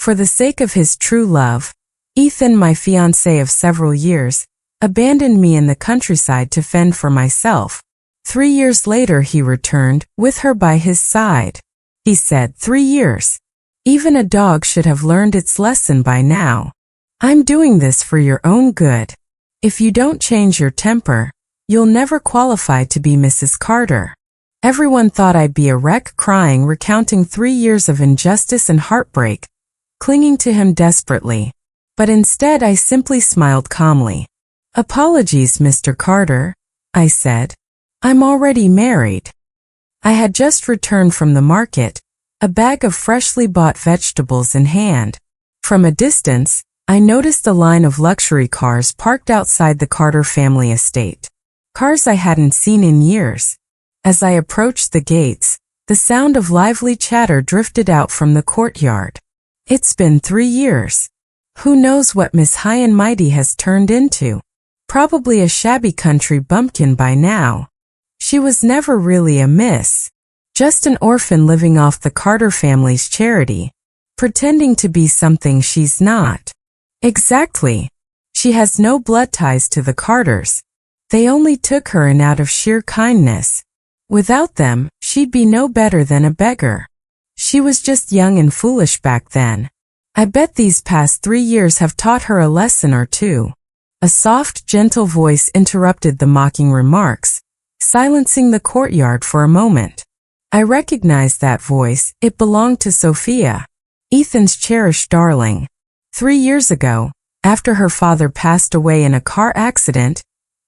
For the sake of his true love, Ethan, my fiancé of several years, abandoned me in the countryside to fend for myself. 3 years later he returned, with her by his side. He said, 3 years. Even a dog should have learned its lesson by now. I'm doing this for your own good. If you don't change your temper, you'll never qualify to be Mrs. Carter. Everyone thought I'd be a wreck, crying, recounting 3 years of injustice and heartbreak, clinging to him desperately. But instead I simply smiled calmly. Apologies, Mr. Carter, I said. I'm already married. I had just returned from the market, a bag of freshly bought vegetables in hand. From a distance, I noticed a line of luxury cars parked outside the Carter family estate. Cars I hadn't seen in years. As I approached the gates, the sound of lively chatter drifted out from the courtyard. It's been 3 years. Who knows what Miss High and Mighty has turned into? Probably a shabby country bumpkin by now. She was never really a miss. Just an orphan living off the Carter family's charity, pretending to be something she's not. Exactly. She has no blood ties to the Carters. They only took her in out of sheer kindness. Without them, she'd be no better than a beggar. She was just young and foolish back then. I bet these past 3 years have taught her a lesson or two. A soft, gentle voice interrupted the mocking remarks, silencing the courtyard for a moment. I recognized that voice. It belonged to Sophia, Ethan's cherished darling. 3 years ago, after her father passed away in a car accident,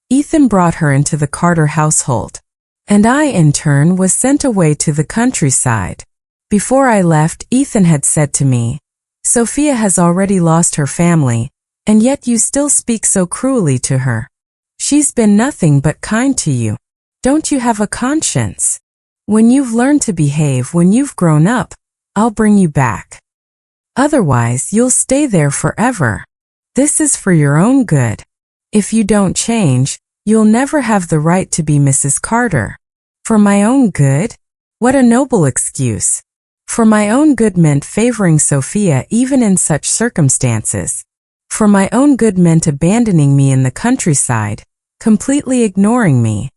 Ethan brought her into the Carter household. And I, in turn, was sent away to the countryside. Before I left, Ethan had said to me, Sophia has already lost her family, and yet you still speak so cruelly to her. She's been nothing but kind to you. Don't you have a conscience? When you've learned to behave, when you've grown up, I'll bring you back. Otherwise, you'll stay there forever. This is for your own good. If you don't change, you'll never have the right to be Mrs. Carter. For my own good? What a noble excuse. For my own good meant favoring Sophia even in such circumstances. For my own good meant abandoning me in the countryside, completely ignoring me.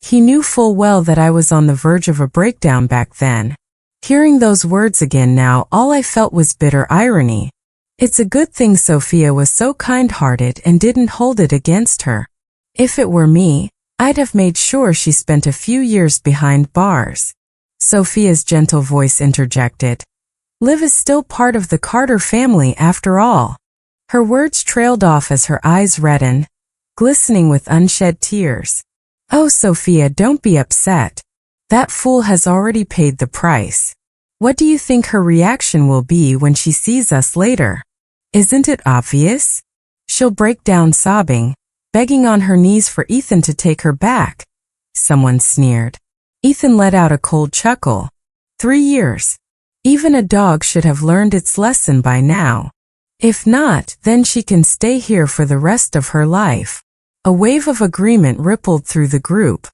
He knew full well that I was on the verge of a breakdown back then. Hearing those words again now, all I felt was bitter irony. It's a good thing Sophia was so kind-hearted and didn't hold it against her. If it were me, I'd have made sure she spent a few years behind bars. Sophia's gentle voice interjected. Liv is still part of the Carter family after all. Her words trailed off as her eyes reddened, glistening with unshed tears. Oh, Sophia, don't be upset. That fool has already paid the price. What do you think her reaction will be when she sees us later? Isn't it obvious? She'll break down sobbing, begging on her knees for Ethan to take her back. Someone sneered. Ethan let out a cold chuckle. 3 years. Even a dog should have learned its lesson by now. If not, then she can stay here for the rest of her life. A wave of agreement rippled through the group.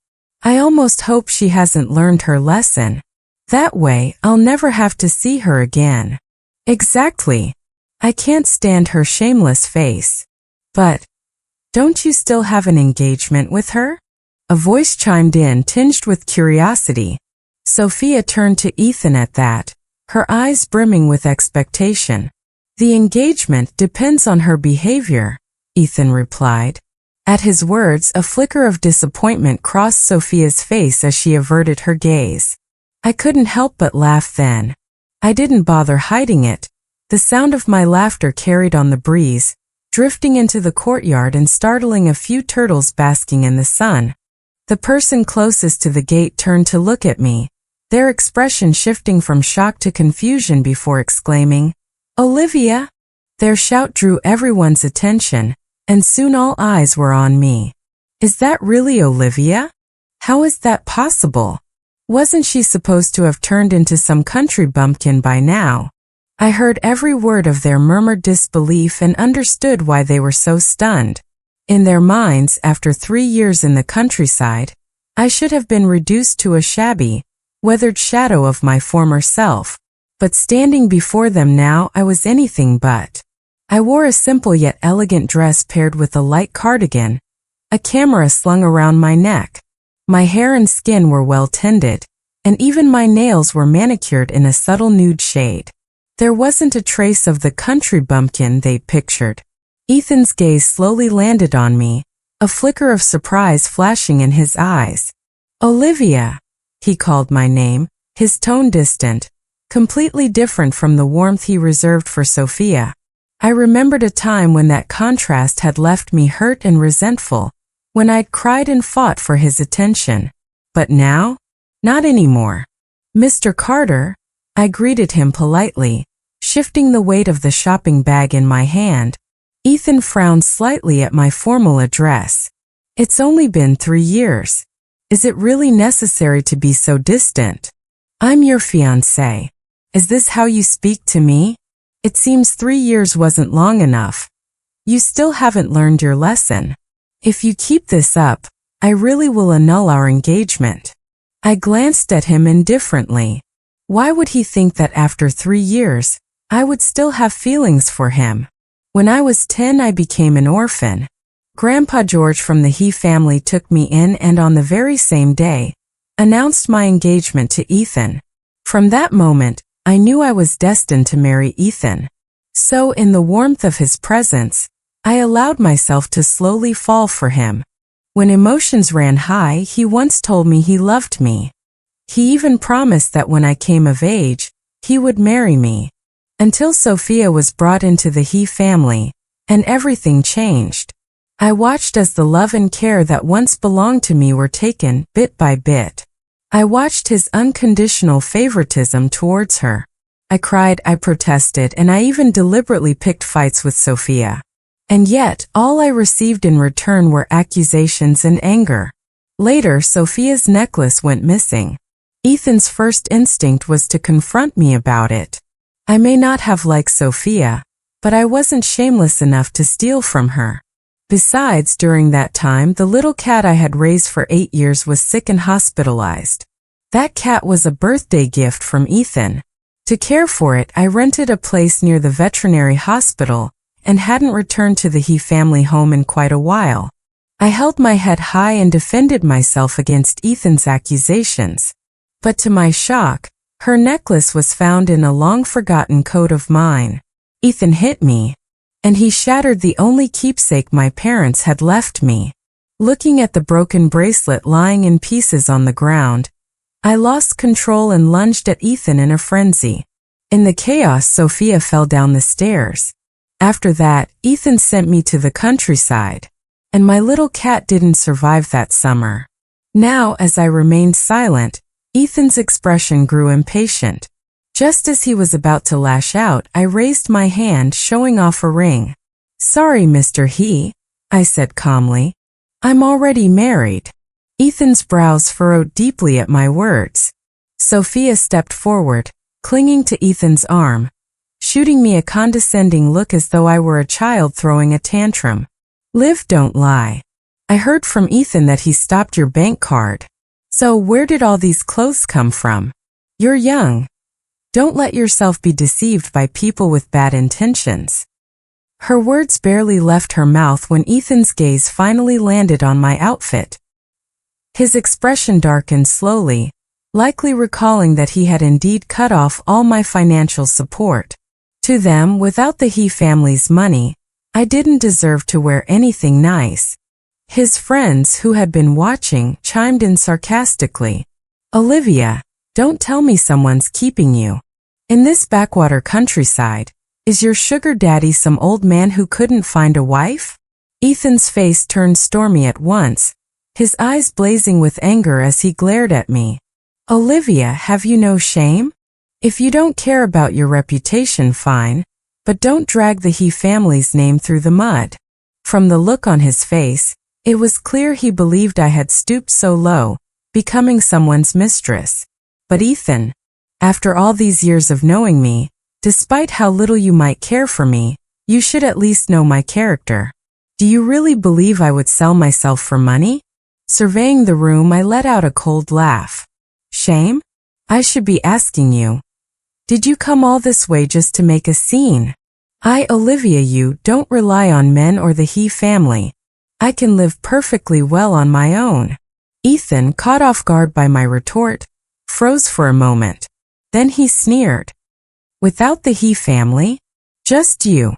I almost hope she hasn't learned her lesson. That way, I'll never have to see her again. Exactly. I can't stand her shameless face. But, don't you still have an engagement with her? A voice chimed in, tinged with curiosity. Sophia turned to Ethan at that, her eyes brimming with expectation. The engagement depends on her behavior, Ethan replied. At his words, a flicker of disappointment crossed Sophia's face as she averted her gaze. I couldn't help but laugh then. I didn't bother hiding it. The sound of my laughter carried on the breeze, drifting into the courtyard and startling a few turtles basking in the sun. The person closest to the gate turned to look at me, their expression shifting from shock to confusion before exclaiming, Olivia! Their shout drew everyone's attention, and soon all eyes were on me. Is that really Olivia? How is that possible? Wasn't she supposed to have turned into some country bumpkin by now? I heard every word of their murmured disbelief and understood why they were so stunned. In their minds, after 3 years in the countryside, I should have been reduced to a shabby, weathered shadow of my former self. But standing before them now, I was anything but. I wore a simple yet elegant dress paired with a light cardigan, a camera slung around my neck. My hair and skin were well tended, and even my nails were manicured in a subtle nude shade. There wasn't a trace of the country bumpkin they'd pictured. Ethan's gaze slowly landed on me, a flicker of surprise flashing in his eyes. "Olivia," he called my name, his tone distant, completely different from the warmth he reserved for Sophia. I remembered a time when that contrast had left me hurt and resentful, when I'd cried and fought for his attention. But now? Not anymore. "Mr. Carter," I greeted him politely, shifting the weight of the shopping bag in my hand. Ethan frowned slightly at my formal address. "It's only been 3 years. Is it really necessary to be so distant? I'm your fiancé. Is this how you speak to me? It seems 3 years wasn't long enough. You still haven't learned your lesson. If you keep this up, I really will annul our engagement." I glanced at him indifferently. Why would he think that after 3 years, I would still have feelings for him? When I was 10, I became an orphan. Grandpa George from the He family took me in and on the very same day, announced my engagement to Ethan. From that moment, I knew I was destined to marry Ethan. So in the warmth of his presence, I allowed myself to slowly fall for him. When emotions ran high, he once told me he loved me. He even promised that when I came of age, he would marry me. Until Sophia was brought into the He family, and everything changed. I watched as the love and care that once belonged to me were taken, bit by bit. I watched his unconditional favoritism towards her. I cried, I protested, and I even deliberately picked fights with Sophia. And yet, all I received in return were accusations and anger. Later, Sophia's necklace went missing. Ethan's first instinct was to confront me about it. I may not have liked Sophia, but I wasn't shameless enough to steal from her. Besides, during that time, the little cat I had raised for 8 years was sick and hospitalized. That cat was a birthday gift from Ethan. To care for it, I rented a place near the veterinary hospital and hadn't returned to the He family home in quite a while. I held my head high and defended myself against Ethan's accusations. But to my shock, her necklace was found in a long-forgotten coat of mine. Ethan hit me, and he shattered the only keepsake my parents had left me. Looking at the broken bracelet lying in pieces on the ground, I lost control and lunged at Ethan in a frenzy. In the chaos, Sophia fell down the stairs. After that, Ethan sent me to the countryside, and my little cat didn't survive that summer. Now, as I remained silent, Ethan's expression grew impatient. Just as he was about to lash out, I raised my hand, showing off a ring. "Sorry, Mr. He," I said calmly. "I'm already married." Ethan's brows furrowed deeply at my words. Sophia stepped forward, clinging to Ethan's arm, shooting me a condescending look as though I were a child throwing a tantrum. "Live, don't lie. I heard from Ethan that he stopped your bank card. So where did all these clothes come from? You're young. Don't let yourself be deceived by people with bad intentions." Her words barely left her mouth when Ethan's gaze finally landed on my outfit. His expression darkened slowly, likely recalling that he had indeed cut off all my financial support. To them, without the He family's money, I didn't deserve to wear anything nice. His friends, who had been watching, chimed in sarcastically. "Olivia, don't tell me someone's keeping you. In this backwater countryside, is your sugar daddy some old man who couldn't find a wife?" Ethan's face turned stormy at once, his eyes blazing with anger as he glared at me. "Olivia, have you no shame? If you don't care about your reputation, fine, but don't drag the He family's name through the mud." From the look on his face, it was clear he believed I had stooped so low, becoming someone's mistress. But Ethan, after all these years of knowing me, despite how little you might care for me, you should at least know my character. Do you really believe I would sell myself for money? Surveying the room, I let out a cold laugh. Shame? I should be asking you. Did you come all this way just to make a scene? Olivia, you don't rely on men or the he family. I can live perfectly well on my own. Ethan, caught off guard by my retort, froze for a moment. Then he sneered. Without the he family? Just you.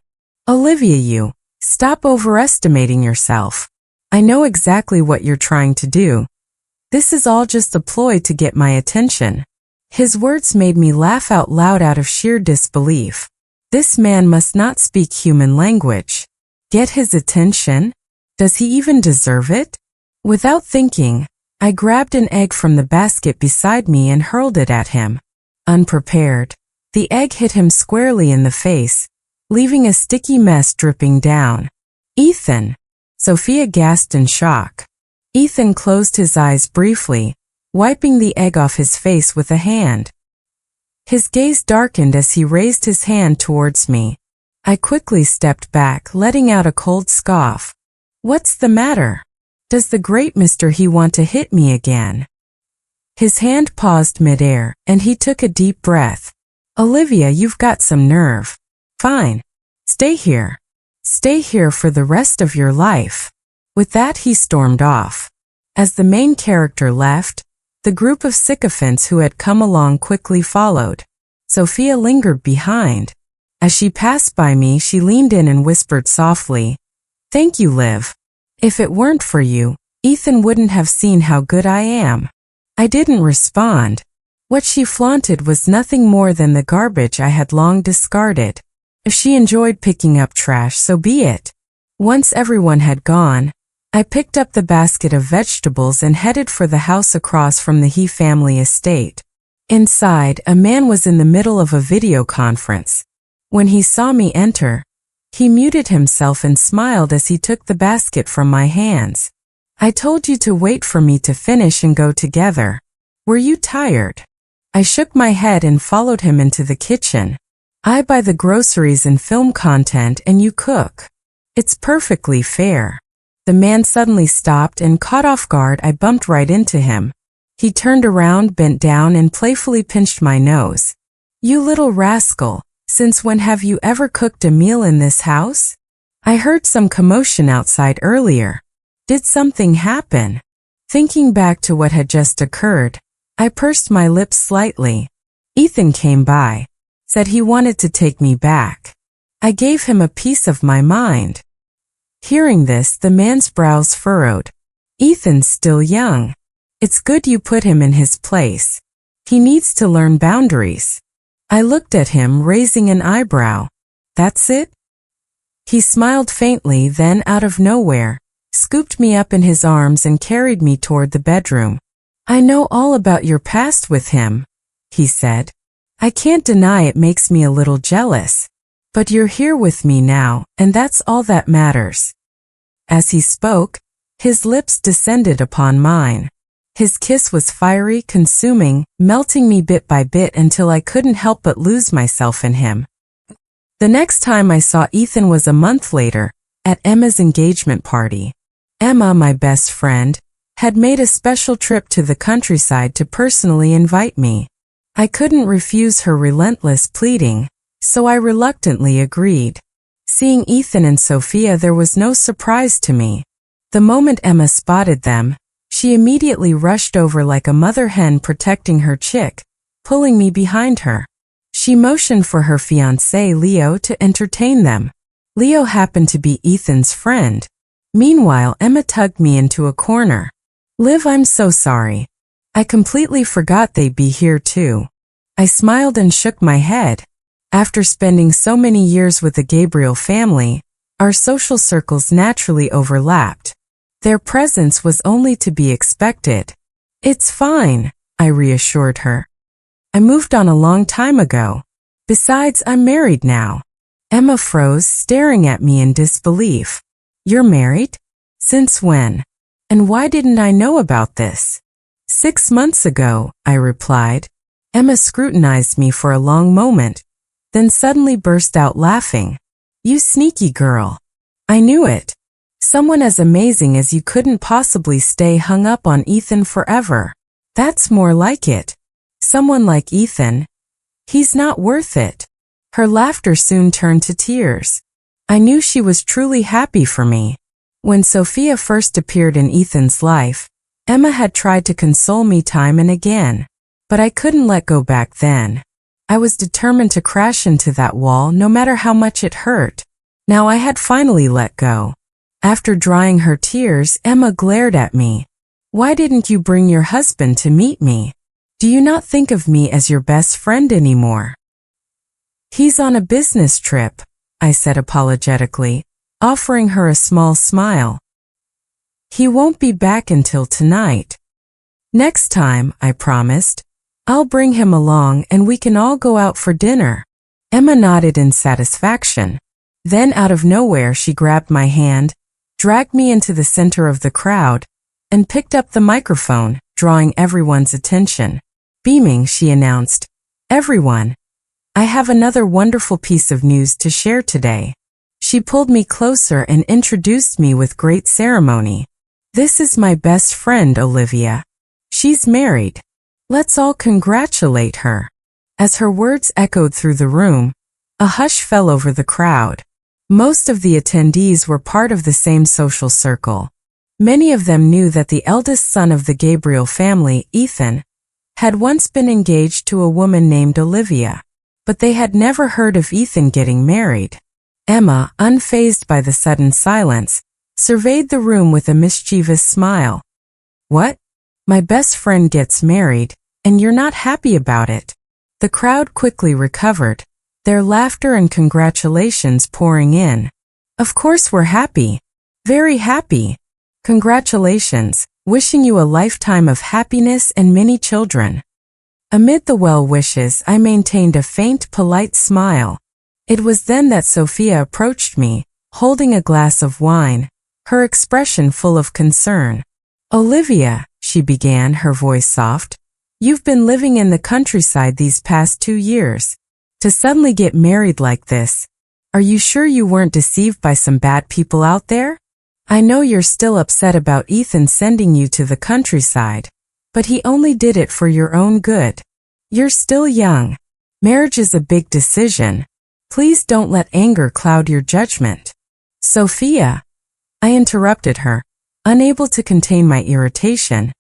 Olivia, you. Stop overestimating yourself. I know exactly what you're trying to do. This is all just a ploy to get my attention. His words made me laugh out loud out of sheer disbelief. This man must not speak human language. Get his attention? Does he even deserve it? Without thinking, I grabbed an egg from the basket beside me and hurled it at him. Unprepared, the egg hit him squarely in the face, leaving a sticky mess dripping down. Ethan! Sophia gasped in shock. Ethan closed his eyes briefly, wiping the egg off his face with a hand. His gaze darkened as he raised his hand towards me. I quickly stepped back, letting out a cold scoff. What's the matter? Does the great Mr. He want to hit me again? His hand paused midair, and he took a deep breath. Olivia, you've got some nerve. Fine. Stay here. Stay here for the rest of your life. With that, he stormed off. As the main character left, the group of sycophants who had come along quickly followed. Sophia lingered behind. As she passed by me, she leaned in and whispered softly, "Thank you, Liv. If it weren't for you, Ethan wouldn't have seen how good I am." I didn't respond. What she flaunted was nothing more than the garbage I had long discarded. If she enjoyed picking up trash, so be it. Once everyone had gone, I picked up the basket of vegetables and headed for the house across from the He family estate. Inside, a man was in the middle of a video conference. When he saw me enter, he muted himself and smiled as he took the basket from my hands. I told you to wait for me to finish and go together. Were you tired? I shook my head and followed him into the kitchen. I buy the groceries and film content and you cook. It's perfectly fair. The man suddenly stopped and caught off guard. I bumped right into him. He turned around, bent down, and playfully pinched my nose. You little rascal, since when have you ever cooked a meal in this house? I heard some commotion outside earlier. Did something happen? Thinking back to what had just occurred, I pursed my lips slightly. Ethan came by, said he wanted to take me back. I gave him a piece of my mind. Hearing this, the man's brows furrowed. Ethan's still young. It's good you put him in his place. He needs to learn boundaries. I looked at him, raising an eyebrow. That's it? He smiled faintly, then out of nowhere, scooped me up in his arms and carried me toward the bedroom. I know all about your past with him, he said. I can't deny it makes me a little jealous. But you're here with me now, and that's all that matters. As he spoke, his lips descended upon mine. His kiss was fiery, consuming, melting me bit by bit until I couldn't help but lose myself in him. The next time I saw Ethan was a month later, at Emma's engagement party. Emma, my best friend, had made a special trip to the countryside to personally invite me. I couldn't refuse her relentless pleading, so I reluctantly agreed. Seeing Ethan and Sophia, there was no surprise to me. The moment Emma spotted them, she immediately rushed over like a mother hen protecting her chick, pulling me behind her. She motioned for her fiancé Leo to entertain them. Leo happened to be Ethan's friend. Meanwhile, Emma tugged me into a corner. Liv, I'm so sorry. I completely forgot they'd be here too. I smiled and shook my head. After spending so many years with the Gabriel family, our social circles naturally overlapped. Their presence was only to be expected. It's fine, I reassured her. I moved on a long time ago. Besides, I'm married now. Emma froze, staring at me in disbelief. You're married? Since when? And why didn't I know about this? 6 months ago, I replied. Emma scrutinized me for a long moment, then suddenly burst out laughing. You sneaky girl. I knew it. Someone as amazing as you couldn't possibly stay hung up on Ethan forever. That's more like it. Someone like Ethan, He's not worth it. Her laughter soon turned to tears. I knew she was truly happy for me. When Sophia first appeared in Ethan's life, Emma had tried to console me time and again. But I couldn't let go back then. I was determined to crash into that wall no matter how much it hurt. Now I had finally let go. After drying her tears, Emma glared at me. Why didn't you bring your husband to meet me? Do you not think of me as your best friend anymore? He's on a business trip, I said apologetically, offering her a small smile. He won't be back until tonight. Next time, I promised, I'll bring him along and we can all go out for dinner. Emma nodded in satisfaction. Then out of nowhere she grabbed my hand, dragged me into the center of the crowd, and picked up the microphone, drawing everyone's attention. Beaming, she announced, "Everyone, I have another wonderful piece of news to share today." She pulled me closer and introduced me with great ceremony. "This is my best friend, Olivia. She's married. Let's all congratulate her." As her words echoed through the room, a hush fell over the crowd. Most of the attendees were part of the same social circle. Many of them knew that the eldest son of the Gabriel family, Ethan, had once been engaged to a woman named Olivia, but they had never heard of Ethan getting married. Emma, unfazed by the sudden silence, surveyed the room with a mischievous smile. "What? My best friend gets married, and you're not happy about it?" The crowd quickly recovered, their laughter and congratulations pouring in. "Of course we're happy. Very happy. Congratulations, wishing you a lifetime of happiness and many children." Amid the well wishes, I maintained a faint, polite smile. It was then that Sophia approached me, holding a glass of wine, her expression full of concern. "Olivia," she began, her voice soft, "you've been living in the countryside these past 2 years. To suddenly get married like this, are you sure you weren't deceived by some bad people out there? I know you're still upset about Ethan sending you to the countryside, but he only did it for your own good. You're still young. Marriage is a big decision. Please don't let anger cloud your judgment." "Sophia," I interrupted her, unable to contain my irritation,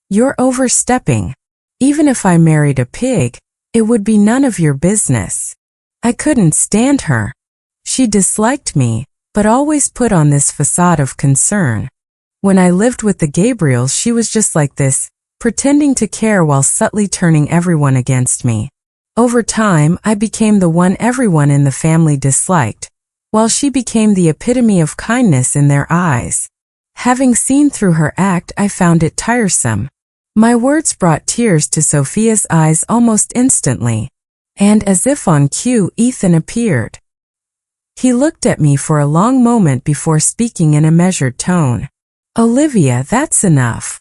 "you're overstepping. Even if I married a pig, it would be none of your business." I couldn't stand her. She disliked me, but always put on this facade of concern. When I lived with the Gabriels, she was just like this, pretending to care while subtly turning everyone against me. Over time, I became the one everyone in the family disliked, while she became the epitome of kindness in their eyes. Having seen through her act, I found it tiresome. My words brought tears to Sophia's eyes almost instantly, and as if on cue, Ethan appeared. He looked at me for a long moment before speaking in a measured tone. "Olivia, that's enough."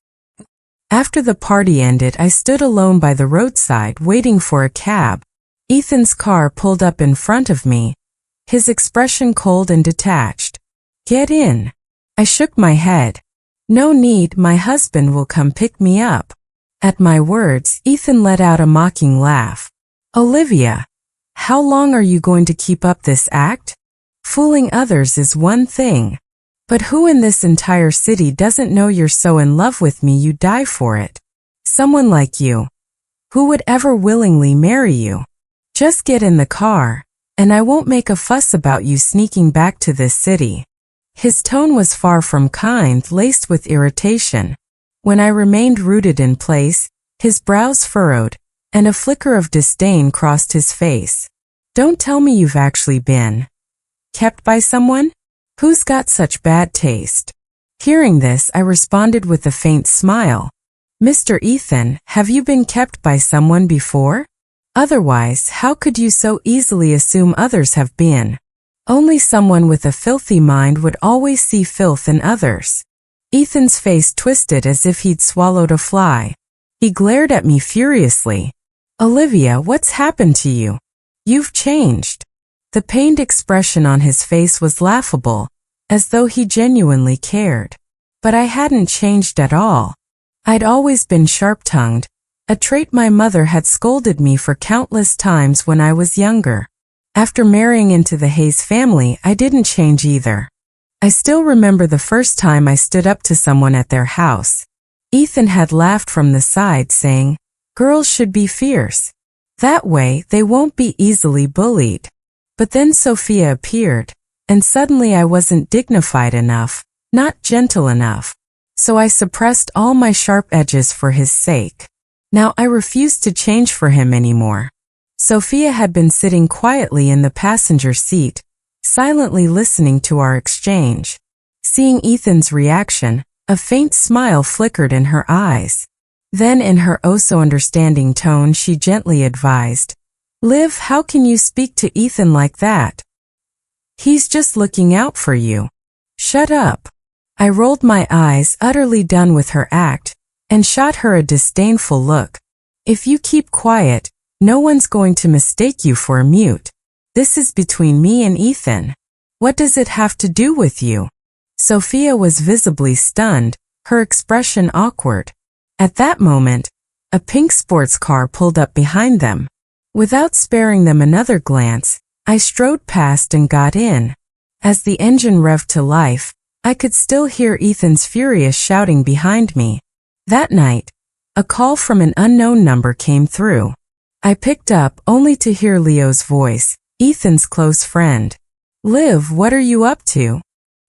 After the party ended, I stood alone by the roadside waiting for a cab. Ethan's car pulled up in front of me, his expression cold and detached. "Get in." I shook my head. "No need, my husband will come pick me up." At my words, Ethan let out a mocking laugh. "Olivia, how long are you going to keep up this act? Fooling others is one thing, but who in this entire city doesn't know you're so in love with me you die for it? Someone like you. Who would ever willingly marry you? Just get in the car, and I won't make a fuss about you sneaking back to this city." His tone was far from kind, laced with irritation. When I remained rooted in place, his brows furrowed, and a flicker of disdain crossed his face. "Don't tell me you've actually been kept by someone? Who's got such bad taste?" Hearing this, I responded with a faint smile. "Mr. Ethan, have you been kept by someone before? Otherwise, how could you so easily assume others have been? Only someone with a filthy mind would always see filth in others." Ethan's face twisted as if he'd swallowed a fly. He glared at me furiously. "Olivia, what's happened to you? You've changed." The pained expression on his face was laughable, as though he genuinely cared. But I hadn't changed at all. I'd always been sharp-tongued, a trait my mother had scolded me for countless times when I was younger. After marrying into the Hayes family, I didn't change either. I still remember the first time I stood up to someone at their house. Ethan had laughed from the side, saying, "Girls should be fierce. That way, they won't be easily bullied." But then Sophia appeared, and suddenly I wasn't dignified enough, not gentle enough. So I suppressed all my sharp edges for his sake. Now I refused to change for him anymore. Sophia had been sitting quietly in the passenger seat, silently listening to our exchange. Seeing Ethan's reaction, a faint smile flickered in her eyes. Then in her oh-so-understanding tone she gently advised, "Liv, how can you speak to Ethan like that? He's just looking out for you. Shut up." I rolled my eyes, utterly done with her act, and shot her a disdainful look. "If you keep quiet, no one's going to mistake you for a mute. This is between me and Ethan. What does it have to do with you?" Sophia was visibly stunned, her expression awkward. At that moment, a pink sports car pulled up behind them. Without sparing them another glance, I strode past and got in. As the engine revved to life, I could still hear Ethan's furious shouting behind me. That night, a call from an unknown number came through. I picked up only to hear Leo's voice, Ethan's close friend. "Liv, what are you up to?"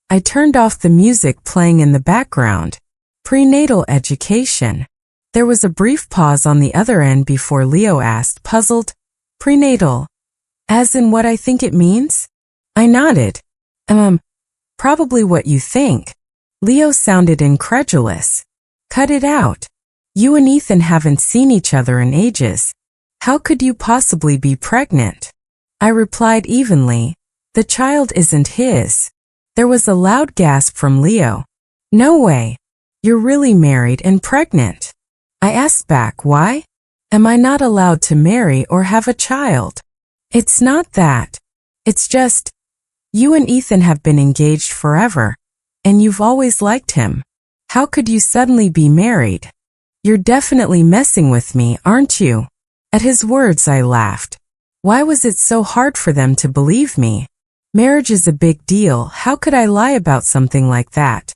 I turned off the music playing in the background. "Prenatal education." There was a brief pause on the other end before Leo asked, puzzled, "Prenatal? As in what I think it means?" I nodded. Probably what you think." Leo sounded incredulous. "Cut it out. You and Ethan haven't seen each other in ages. How could you possibly be pregnant?" I replied evenly, "The child isn't his." There was a loud gasp from Leo. "No way. You're really married and pregnant." I asked back, "Why? Am I not allowed to marry or have a child?" "It's not that. It's just, you and Ethan have been engaged forever, and you've always liked him. How could you suddenly be married? You're definitely messing with me, aren't you?" At his words, I laughed. Why was it so hard for them to believe me? Marriage is a big deal. How could I lie about something like that?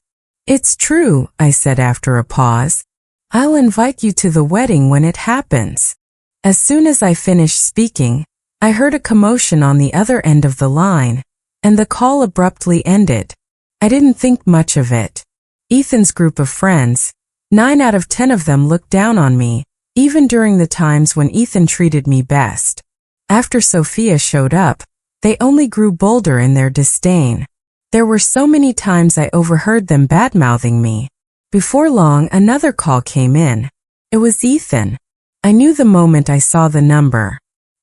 "It's true," I said after a pause. "I'll invite you to the wedding when it happens." As soon as I finished speaking, I heard a commotion on the other end of the line, and the call abruptly ended. I didn't think much of it. Ethan's group of friends, 9 out of 10 of them looked down on me, even during the times when Ethan treated me best. After Sophia showed up, they only grew bolder in their disdain. There were so many times I overheard them bad-mouthing me. Before long, another call came in. It was Ethan. I knew the moment I saw the number.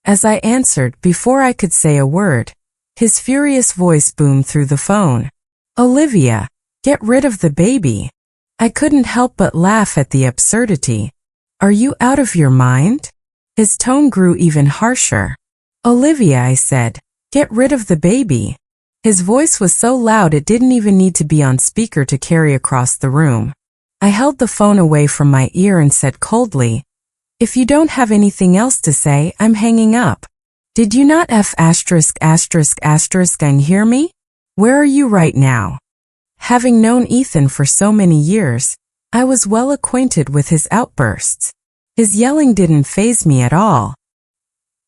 As I answered, before I could say a word, his furious voice boomed through the phone. "Olivia, get rid of the baby." I couldn't help but laugh at the absurdity. "Are you out of your mind?" His tone grew even harsher. "Olivia," I said, "get rid of the baby." His voice was so loud it didn't even need to be on speaker to carry across the room. I held the phone away from my ear and said coldly, "If you don't have anything else to say, I'm hanging up. Did you not and hear me? Where are you right now?" Having known Ethan for so many years, I was well acquainted with his outbursts. His yelling didn't faze me at all.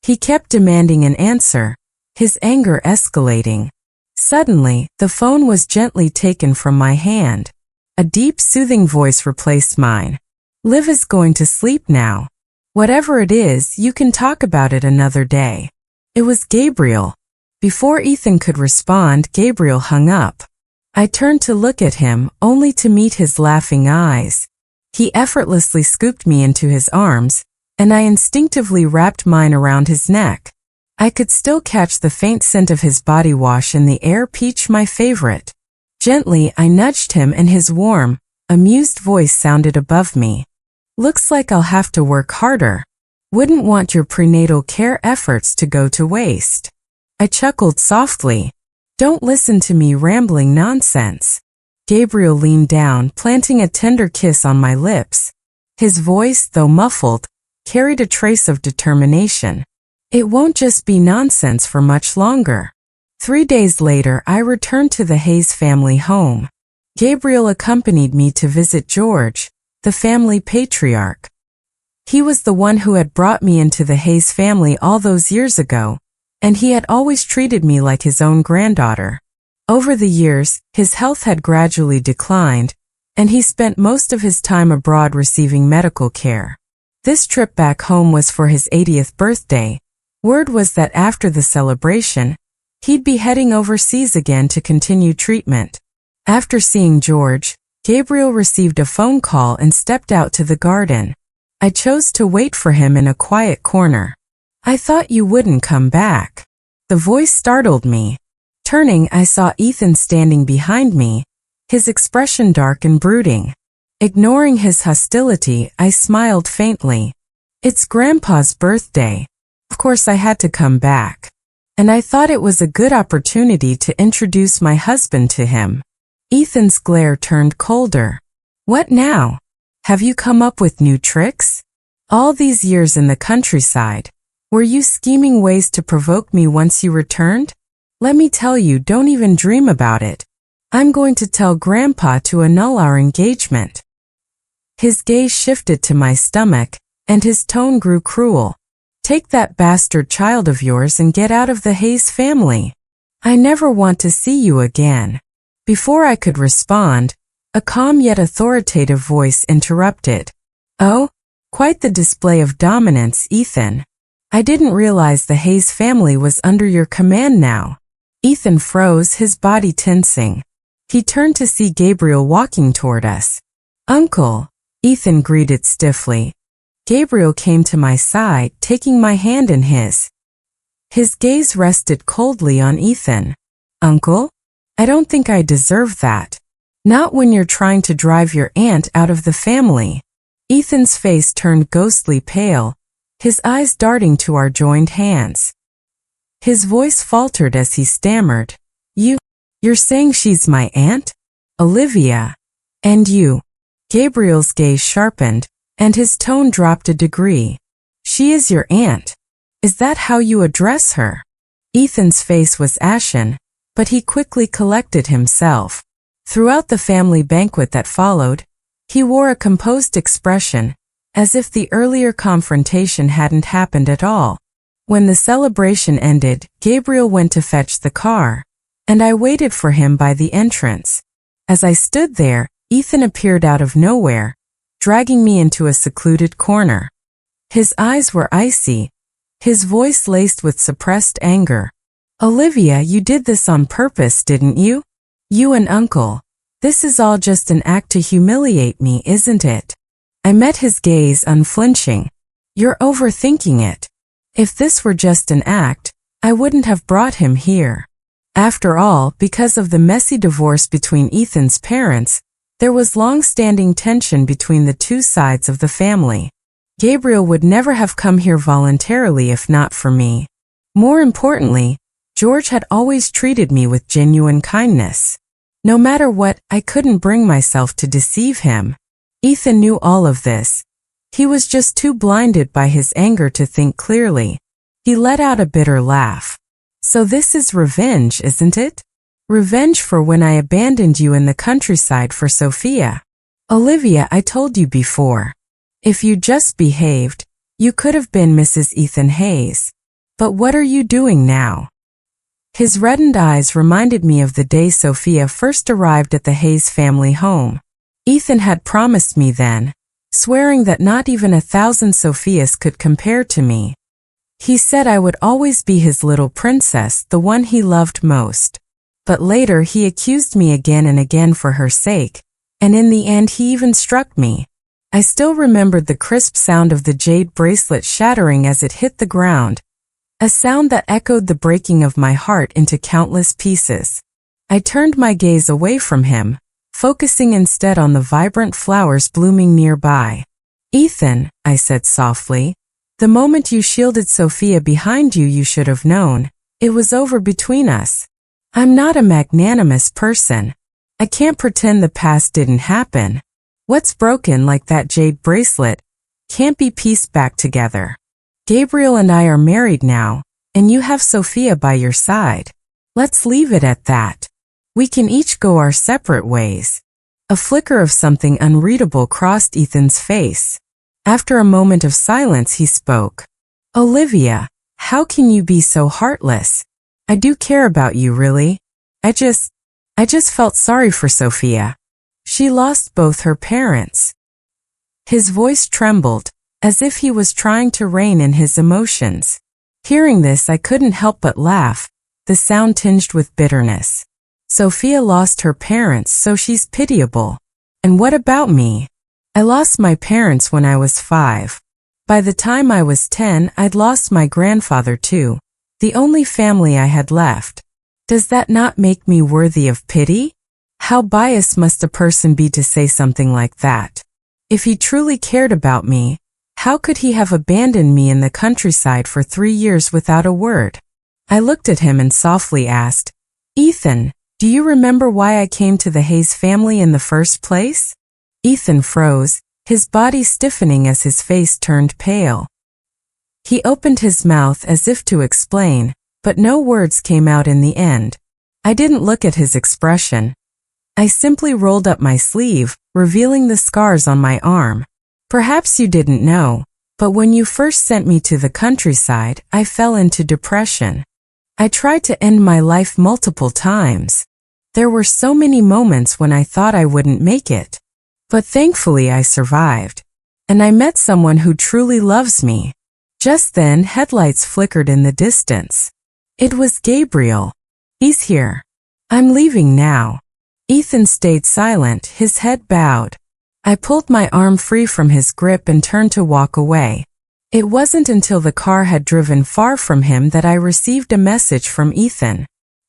He kept demanding an answer, his anger escalating. Suddenly, the phone was gently taken from my hand. A deep, soothing voice replaced mine. "Liv is going to sleep now. Whatever it is, you can talk about it another day." It was Gabriel. Before Ethan could respond, Gabriel hung up. I turned to look at him, only to meet his laughing eyes. He effortlessly scooped me into his arms, and I instinctively wrapped mine around his neck. I could still catch the faint scent of his body wash in the air, peach my favorite. Gently, I nudged him and his warm, amused voice sounded above me. "Looks like I'll have to work harder. Wouldn't want your prenatal care efforts to go to waste." I chuckled softly. "Don't listen to me rambling nonsense." Gabriel leaned down, planting a tender kiss on my lips. His voice, though muffled, carried a trace of determination. It won't just be nonsense for much longer. 3 days later, I returned to the Hayes family home. Gabriel accompanied me to visit George, the family patriarch. He was the one who had brought me into the Hayes family all those years ago, and he had always treated me like his own granddaughter. Over the years, his health had gradually declined, and he spent most of his time abroad receiving medical care. This trip back home was for his 80th birthday. Word was that after the celebration, he'd be heading overseas again to continue treatment. After seeing George, Gabriel received a phone call and stepped out to the garden. I chose to wait for him in a quiet corner. "I thought you wouldn't come back." The voice startled me. Turning, I saw Ethan standing behind me, his expression dark and brooding. Ignoring his hostility, I smiled faintly. "It's Grandpa's birthday. Of course I had to come back. And I thought it was a good opportunity to introduce my husband to him." Ethan's glare turned colder. "What now? Have you come up with new tricks? All these years in the countryside, were you scheming ways to provoke me once you returned? Let me tell you, don't even dream about it. I'm going to tell Grandpa to annul our engagement." His gaze shifted to my stomach, and his tone grew cruel. "Take that bastard child of yours and get out of the Hayes family. I never want to see you again." Before I could respond, a calm yet authoritative voice interrupted. "Oh, quite the display of dominance, Ethan. I didn't realize the Hayes family was under your command now." Ethan froze, his body tensing. He turned to see Gabriel walking toward us. "Uncle," Ethan greeted stiffly. Gabriel came to my side, taking my hand in his. His gaze rested coldly on Ethan. "Uncle? I don't think I deserve that. Not when you're trying to drive your aunt out of the family." Ethan's face turned ghostly pale, his eyes darting to our joined hands. His voice faltered as he stammered. You're saying she's my aunt? Olivia. And you." Gabriel's gaze sharpened, and his tone dropped a degree. "She is your aunt. Is that how you address her?" Ethan's face was ashen, but he quickly collected himself. Throughout the family banquet that followed, he wore a composed expression, as if the earlier confrontation hadn't happened at all. When the celebration ended, Gabriel went to fetch the car, and I waited for him by the entrance. As I stood there, Ethan appeared out of nowhere, dragging me into a secluded corner. His eyes were icy, his voice laced with suppressed anger. "Olivia, you did this on purpose, didn't you? You and Uncle. This is all just an act to humiliate me, isn't it?" I met his gaze unflinching. "You're overthinking it. If this were just an act, I wouldn't have brought him here." After all, because of the messy divorce between Ethan's parents, there was long-standing tension between the two sides of the family. Gabriel would never have come here voluntarily if not for me. More importantly, George had always treated me with genuine kindness. No matter what, I couldn't bring myself to deceive him. Ethan knew all of this. He was just too blinded by his anger to think clearly. He let out a bitter laugh. "So this is revenge, isn't it? Revenge for when I abandoned you in the countryside for Sophia. Olivia, I told you before. If you just behaved, you could have been Mrs. Ethan Hayes. But what are you doing now?" His reddened eyes reminded me of the day Sophia first arrived at the Hayes family home. Ethan had promised me then, swearing that not even 1,000 Sophias could compare to me. He said I would always be his little princess, the one he loved most. But later he accused me again and again for her sake, and in the end he even struck me. I still remembered the crisp sound of the jade bracelet shattering as it hit the ground, a sound that echoed the breaking of my heart into countless pieces. I turned my gaze away from him, focusing instead on the vibrant flowers blooming nearby. "Ethan," I said softly, "the moment you shielded Sophia behind you, you should have known. It was over between us. I'm not a magnanimous person. I can't pretend the past didn't happen. What's broken, like that jade bracelet, can't be pieced back together. Gabriel and I are married now, and you have Sophia by your side. Let's leave it at that. We can each go our separate ways. A flicker of something unreadable crossed Ethan's face. After a moment of silence, he spoke. Olivia, how can you be so heartless? I do care about you, really. I just felt sorry for Sophia. She lost both her parents. His voice trembled, as if he was trying to rein in his emotions. Hearing this, I couldn't help but laugh, the sound tinged with bitterness. Sophia lost her parents, so she's pitiable. And what about me? I lost my parents when I was 5. By the time I was 10, I'd lost my grandfather too, the only family I had left. Does that not make me worthy of pity? How biased must a person be to say something like that? If he truly cared about me, how could he have abandoned me in the countryside for 3 years without a word? I looked at him and softly asked, Ethan, do you remember why I came to the Hayes family in the first place? Ethan froze, his body stiffening as his face turned pale. He opened his mouth as if to explain, but no words came out in the end. I didn't look at his expression. I simply rolled up my sleeve, revealing the scars on my arm. Perhaps you didn't know, but when you first sent me to the countryside, I fell into depression. I tried to end my life multiple times. There were so many moments when I thought I wouldn't make it. But thankfully I survived. And I met someone who truly loves me. Just then, headlights flickered in the distance. It was Gabriel. He's here. I'm leaving now. Ethan stayed silent, his head bowed. I pulled my arm free from his grip and turned to walk away. It wasn't until the car had driven far from him that I received a message from Ethan.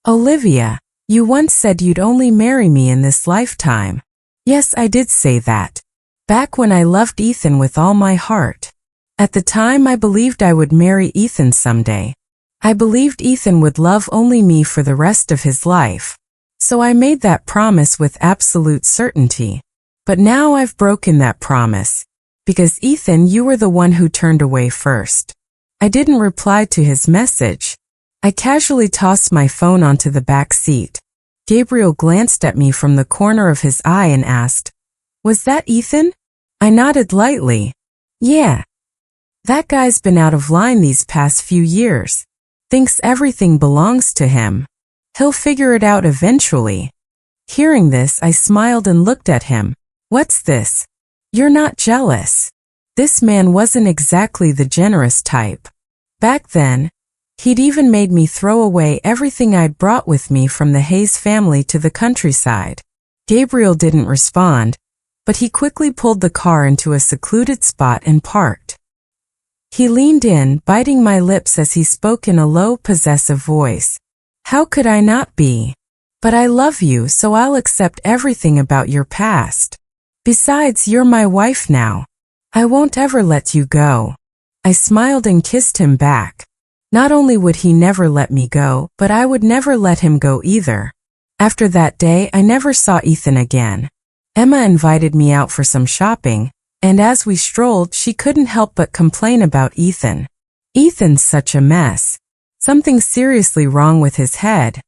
Olivia, you once said you'd only marry me in this lifetime. Yes, I did say that. Back when I loved Ethan with all my heart. At the time, I believed I would marry Ethan someday. I believed Ethan would love only me for the rest of his life. So I made that promise with absolute certainty. But now I've broken that promise. Because Ethan, you were the one who turned away first. I didn't reply to his message. I casually tossed my phone onto the back seat. Gabriel glanced at me from the corner of his eye and asked, Was that Ethan? I nodded lightly. Yeah. That guy's been out of line these past few years. Thinks everything belongs to him. He'll figure it out eventually. Hearing this, I smiled and looked at him. What's this? You're not jealous. This man wasn't exactly the generous type. Back then, he'd even made me throw away everything I'd brought with me from the Hayes family to the countryside. Gabriel didn't respond, but he quickly pulled the car into a secluded spot and parked. He leaned in, biting my lips as he spoke in a low, possessive voice. How could I not be? But I love you, so I'll accept everything about your past. Besides, you're my wife now. I won't ever let you go. I smiled and kissed him back. Not only would he never let me go, but I would never let him go either. After that day, I never saw Ethan again. Emma invited me out for some shopping, and as we strolled, she couldn't help but complain about Ethan. Ethan's such a mess. Something seriously wrong with his head.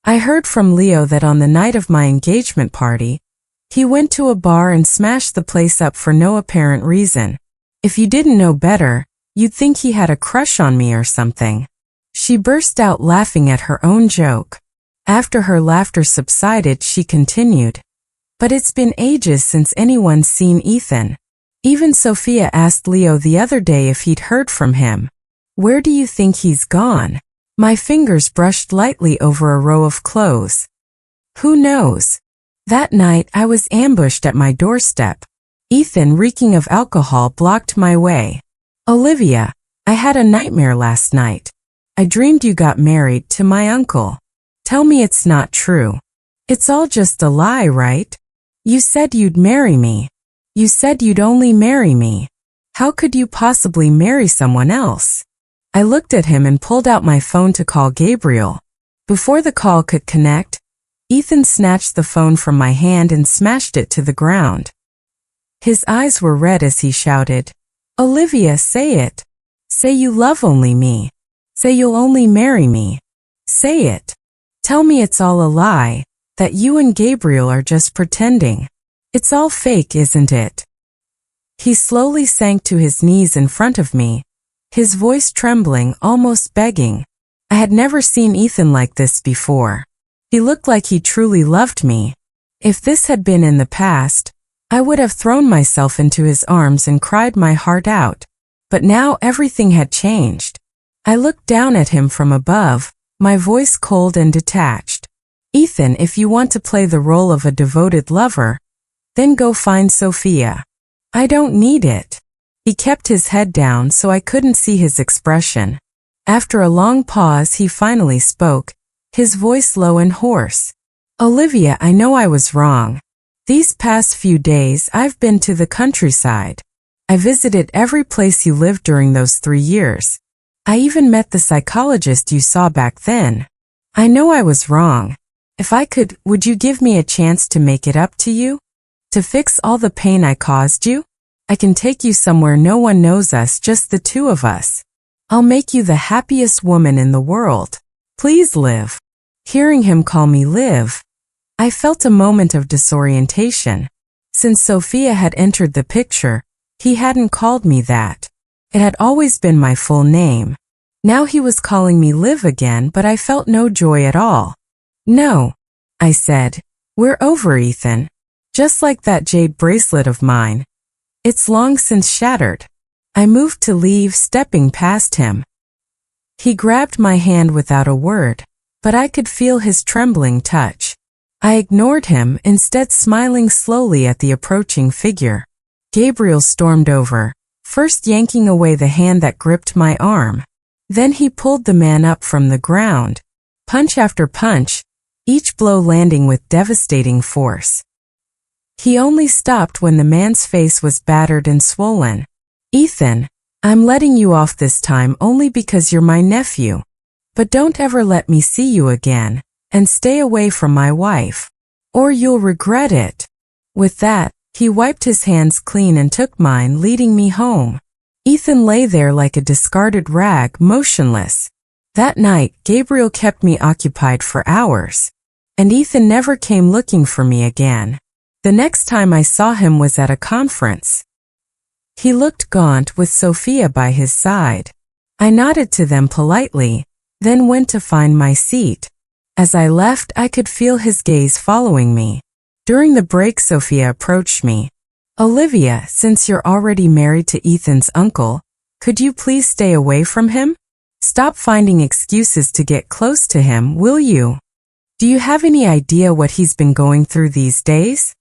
I heard from Leo that on the night of my engagement party, he went to a bar and smashed the place up for no apparent reason. If you didn't know better, you'd think he had a crush on me or something. She burst out laughing at her own joke. After her laughter subsided, she continued. But it's been ages since anyone's seen Ethan. Even Sophia asked Leo the other day if he'd heard from him. Where do you think he's gone? My fingers brushed lightly over a row of clothes. Who knows? That night, I was ambushed at my doorstep. Ethan, reeking of alcohol, blocked my way. Olivia, I had a nightmare last night. I dreamed you got married to my uncle. Tell me it's not true. It's all just a lie, right? You said you'd marry me. You said you'd only marry me. How could you possibly marry someone else? I looked at him and pulled out my phone to call Gabriel. Before the call could connect, Ethan snatched the phone from my hand and smashed it to the ground. His eyes were red as he shouted, Olivia, say it. Say you love only me. Say you'll only marry me. Say it. Tell me it's all a lie, that you and Gabriel are just pretending. It's all fake, isn't it? He slowly sank to his knees in front of me, his voice trembling, almost begging. I had never seen Ethan like this before. He looked like he truly loved me. If this had been in the past, I would have thrown myself into his arms and cried my heart out. But now everything had changed. I looked down at him from above, my voice cold and detached. Ethan, if you want to play the role of a devoted lover, then go find Sophia. I don't need it. He kept his head down so I couldn't see his expression. After a long pause, he finally spoke, his voice low and hoarse. Olivia, I know I was wrong. These past few days I've been to the countryside. I visited every place you lived during those 3 years. I even met the psychologist you saw back then. I know I was wrong. If I could, would you give me a chance to make it up to you? To fix all the pain I caused you? I can take you somewhere no one knows us, just the two of us. I'll make you the happiest woman in the world. Please, Liv. Hearing him call me Liv, I felt a moment of disorientation. Since Sophia had entered the picture, he hadn't called me that. It had always been my full name. Now he was calling me Liv again, but I felt no joy at all. No, I said. We're over, Ethan. Just like that jade bracelet of mine. It's long since shattered. I moved to leave, stepping past him. He grabbed my hand without a word, but I could feel his trembling touch. I ignored him, instead smiling slowly at the approaching figure. Gabriel stormed over, first yanking away the hand that gripped my arm. Then he pulled the man up from the ground, punch after punch, each blow landing with devastating force. He only stopped when the man's face was battered and swollen. Ethan, I'm letting you off this time only because you're my nephew. But don't ever let me see you again, and stay away from my wife, or you'll regret it. With that, he wiped his hands clean and took mine, leading me home. Ethan lay there like a discarded rag, motionless. That night, Gabriel kept me occupied for hours, and Ethan never came looking for me again. The next time I saw him was at a conference. He looked gaunt with Sophia by his side. I nodded to them politely, then went to find my seat. As I left, I could feel his gaze following me. During the break, Sophia approached me. Olivia, since you're already married to Ethan's uncle, could you please stay away from him? Stop finding excuses to get close to him, will you? Do you have any idea what he's been going through these days?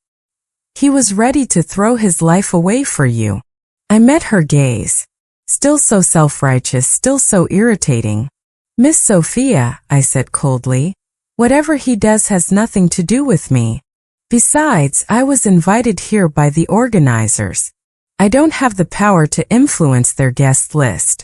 He was ready to throw his life away for you. I met her gaze. Still so self-righteous, still so irritating. Miss Sophia, I said coldly, whatever he does has nothing to do with me. Besides, I was invited here by the organizers. I don't have the power to influence their guest list.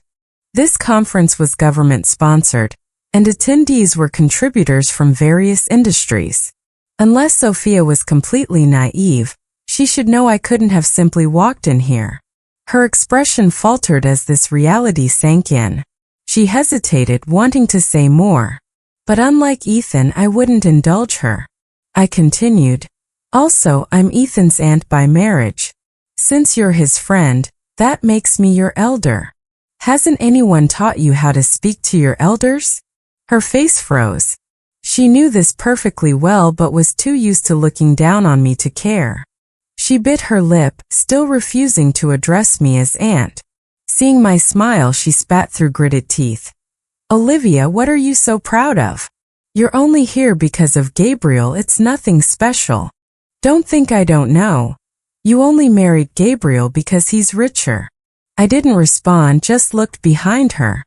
This conference was government-sponsored, and attendees were contributors from various industries. Unless Sophia was completely naive, she should know I couldn't have simply walked in here. Her expression faltered as this reality sank in. She hesitated, wanting to say more. But unlike Ethan, I wouldn't indulge her. I continued, also, I'm Ethan's aunt by marriage. Since you're his friend, that makes me your elder. Hasn't anyone taught you how to speak to your elders? Her face froze. She knew this perfectly well but was too used to looking down on me to care. She bit her lip, still refusing to address me as aunt. Seeing my smile, she spat through gritted teeth. Olivia, what are you so proud of? You're only here because of Gabriel, it's nothing special. Don't think I don't know. You only married Gabriel because he's richer. I didn't respond, just looked behind her.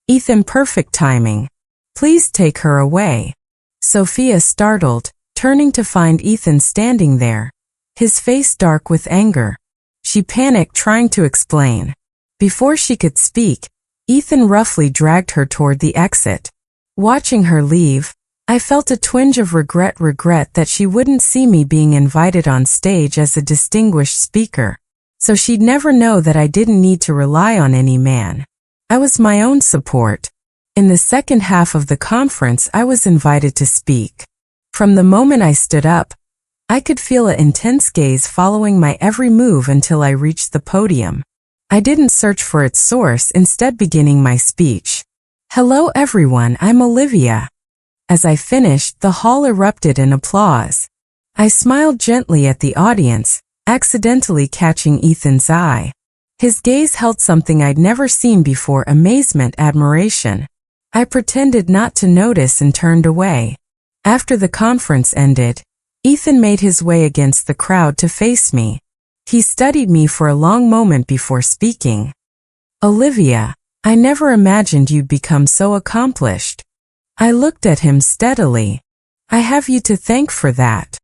Ethan, perfect timing. Please take her away. Sophia startled, turning to find Ethan standing there, his face dark with anger. She panicked, trying to explain. Before she could speak, Ethan roughly dragged her toward the exit. Watching her leave, I felt a twinge of regret that she wouldn't see me being invited on stage as a distinguished speaker. so she'd never know that I didn't need to rely on any man. I was my own support. In the second half of the conference, I was invited to speak. From the moment I stood up, I could feel an intense gaze following my every move until I reached the podium. I didn't search for its source, instead beginning my speech. Hello everyone, I'm Olivia. As I finished, the hall erupted in applause. I smiled gently at the audience, accidentally catching Ethan's eye. His gaze held something I'd never seen before: amazement, admiration. I pretended not to notice and turned away. After the conference ended, Ethan made his way against the crowd to face me. He studied me for a long moment before speaking. Olivia, I never imagined you'd become so accomplished. I looked at him steadily. I have you to thank for that.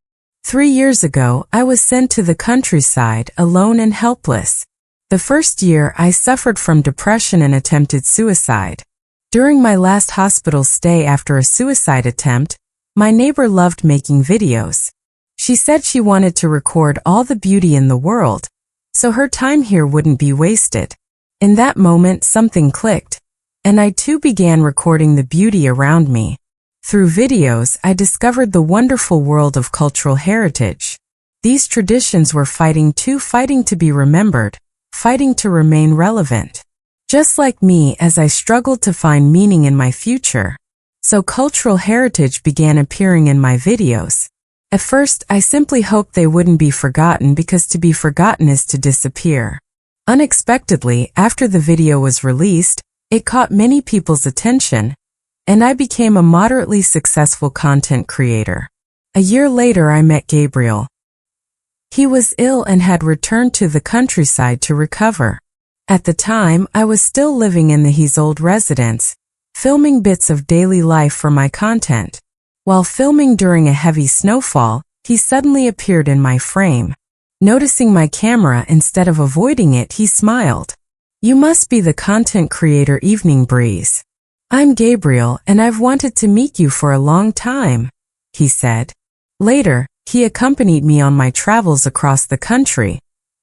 3 years ago, I was sent to the countryside, alone and helpless. The first year, I suffered from depression and attempted suicide. During my last hospital stay after a suicide attempt, my neighbor loved making videos. She said she wanted to record all the beauty in the world, so her time here wouldn't be wasted. In that moment, something clicked, and I too began recording the beauty around me. Through videos, I discovered the wonderful world of cultural heritage. These traditions were fighting to be remembered, fighting to remain relevant. Just like me, as I struggled to find meaning in my future. So cultural heritage began appearing in my videos. At first, I simply hoped they wouldn't be forgotten, because to be forgotten is to disappear. Unexpectedly, after the video was released, it caught many people's attention, and I became a moderately successful content creator. A year later, I met Gabriel. He was ill and had returned to the countryside to recover. At the time, I was still living in his old residence, filming bits of daily life for my content. While filming during a heavy snowfall, he suddenly appeared in my frame. Noticing my camera, instead of avoiding it, he smiled. You must be the content creator Evening Breeze. I'm Gabriel, and I've wanted to meet you for a long time, he said. Later, he accompanied me on my travels across the country,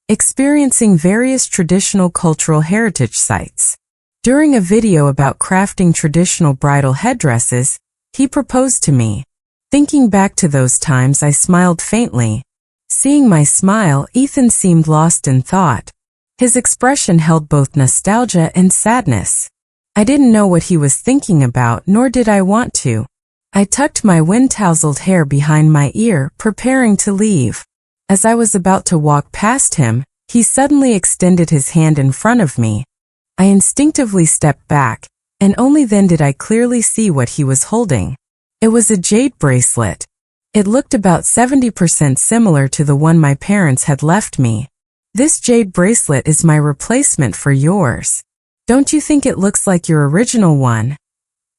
experiencing various traditional cultural heritage sites. During a video about crafting traditional bridal headdresses, he proposed to me. Thinking back to those times, I smiled faintly. Seeing my smile, Ethan seemed lost in thought. His expression held both nostalgia and sadness. I didn't know what he was thinking about, nor did I want to. I tucked my wind-tousled hair behind my ear, preparing to leave. As I was about to walk past him, he suddenly extended his hand in front of me. I instinctively stepped back, and only then did I clearly see what he was holding. It was a jade bracelet. It looked about 70% similar to the one my parents had left me. This jade bracelet is my replacement for yours. Don't you think it looks like your original one?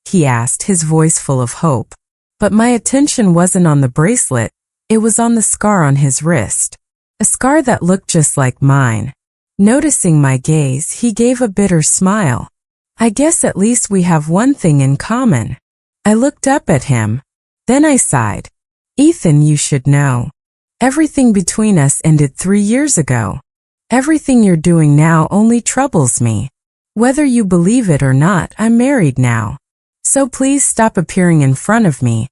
He asked, his voice full of hope. But my attention wasn't on the bracelet, it was on the scar on his wrist. A scar that looked just like mine. Noticing my gaze, he gave a bitter smile. I guess at least we have one thing in common. I looked up at him. Then I sighed. Ethan, you should know. Everything between us ended 3 years ago. Everything you're doing now only troubles me. Whether you believe it or not, I'm married now. So please stop appearing in front of me.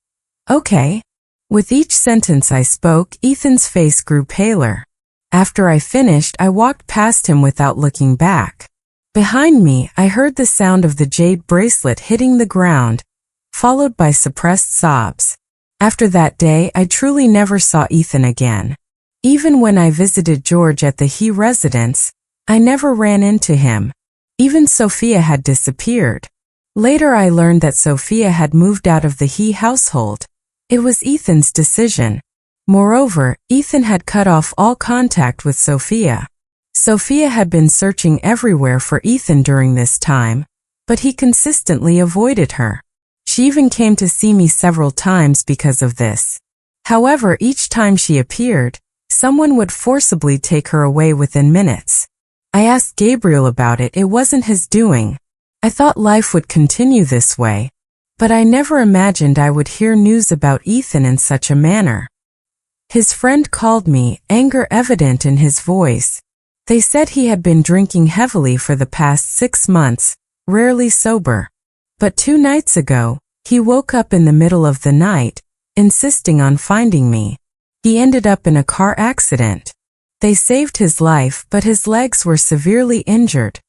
Okay. With each sentence I spoke, Ethan's face grew paler. After I finished, I walked past him without looking back. Behind me, I heard the sound of the jade bracelet hitting the ground, followed by suppressed sobs. After that day, I truly never saw Ethan again. Even when I visited George at the he residence, I never ran into him. Even Sophia had disappeared. Later I learned that Sophia had moved out of the he household. It was Ethan's decision. Moreover, Ethan had cut off all contact with Sophia. Sophia had been searching everywhere for Ethan during this time, but he consistently avoided her. She even came to see me several times because of this. However, each time she appeared, someone would forcibly take her away within minutes. I asked Gabriel about it. It wasn't his doing. I thought life would continue this way, but I never imagined I would hear news about Ethan in such a manner. His friend called me, anger evident in his voice. They said he had been drinking heavily for the past 6 months, rarely sober. But 2 nights ago, he woke up in the middle of the night, insisting on finding me. He ended up in a car accident. They saved his life, but his legs were severely injured.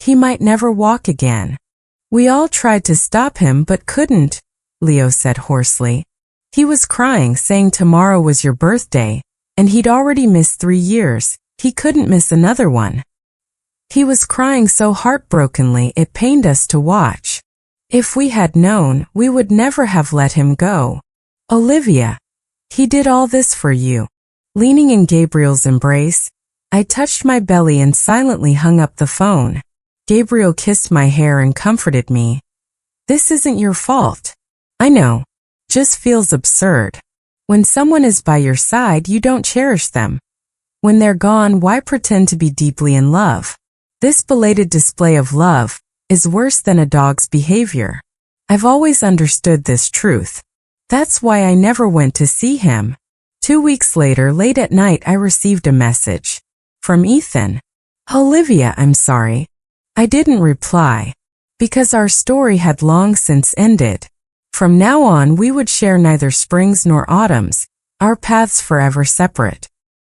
He might never walk again. We all tried to stop him but couldn't, Leo said hoarsely. He was crying, saying tomorrow was your birthday, and he'd already missed 3 years. He couldn't miss another one. He was crying so heartbrokenly it pained us to watch. If we had known, we would never have let him go. Olivia, he did all this for you. Leaning in Gabriel's embrace, I touched my belly and silently hung up the phone. Gabriel kissed my hair and comforted me. This isn't your fault. I know. Just feels absurd. When someone is by your side, you don't cherish them. When they're gone, why pretend to be deeply in love? This belated display of love is worse than a dog's behavior. I've always understood this truth. That's why I never went to see him. 2 weeks later, late at night, I received a message from Ethan. Olivia, I'm sorry. I didn't reply because our story had long since ended. From now on, we would share neither springs nor autumns, our paths forever separate.